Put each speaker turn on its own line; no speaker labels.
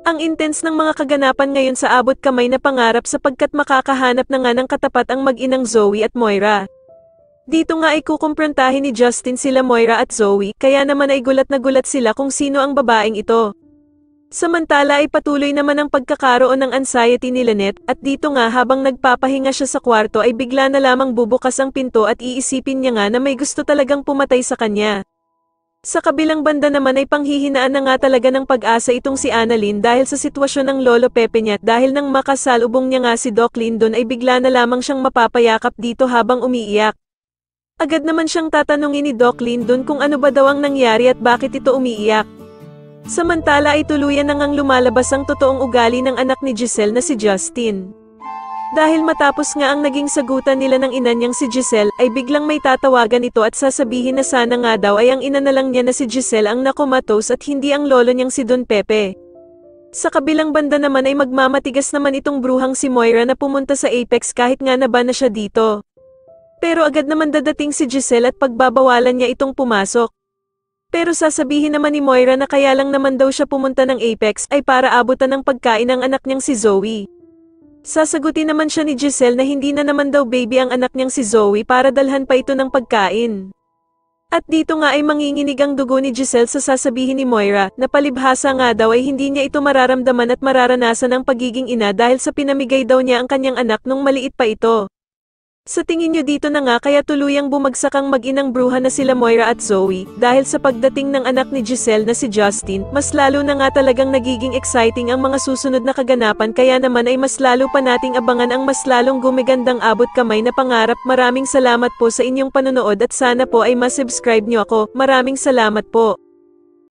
Ang intense ng mga kaganapan ngayon sa abot kamay na pangarap sapagkat makakahanap na nga ng katapat ang mag-inang Zoe at Moira. Dito nga ay kukumprontahin ni Justin sila Moira at Zoe, kaya naman ay gulat na gulat sila kung sino ang babaeng ito. Samantala ay patuloy naman ang pagkakaroon ng anxiety ni Lynette, at dito nga habang nagpapahinga siya sa kwarto ay bigla na lamang bubukas ang pinto at iisipin niya nga na may gusto talagang pumatay sa kanya. Sa kabilang banda naman ay panghihinaan na nga talaga ng pag-asa itong si Annalyn dahil sa sitwasyon ng Lolo Pepe niya, dahil nang makasalubong niya nga si Doc Lyndon ay bigla na lamang siyang mapapayakap dito habang umiiyak. Agad naman siyang tatanungin ni Doc Lyndon kung ano ba daw ang nangyari at bakit ito umiiyak. Samantala ay tuluyan na ngang lumalabas ang totoong ugali ng anak ni Giselle na si Justin. Dahil matapos nga ang naging sagutan nila ng ina niyang si Giselle, ay biglang may tatawagan ito at sasabihin na sana nga daw ay ang ina na lang niya na si Giselle ang nakomatos at hindi ang lolo niyang si Don Pepe. Sa kabilang banda naman ay magmamatigas naman itong bruhang si Moira na pumunta sa Apex kahit nga naban na siya dito. Pero agad naman dadating si Giselle at pagbabawalan niya itong pumasok. Pero sasabihin naman ni Moira na kaya lang naman daw siya pumunta ng Apex ay para abutan ng pagkain ng anak niyang si Zoe. Sasagutin naman siya ni Giselle na hindi na naman daw baby ang anak niyang si Zoe para dalhan pa ito ng pagkain. At dito nga ay manginginig ang dugo ni Giselle sa sasabihin ni Moira na palibhasa nga daw ay hindi niya ito mararamdaman at mararanasan ang pagiging ina dahil sa pinamigay daw niya ang kanyang anak nung maliit pa ito. Sa tingin niyo dito na nga kaya tuluyang bumagsak ang mag-inang bruha na sila Moira at Zoe, dahil sa pagdating ng anak ni Giselle na si Justin, mas lalo na nga talagang nagiging exciting ang mga susunod na kaganapan, kaya naman ay mas lalo pa nating abangan ang mas lalong gumigandang abot kamay na pangarap. Maraming salamat po sa inyong panonood at sana po ay masubscribe niyo ako. Maraming salamat po.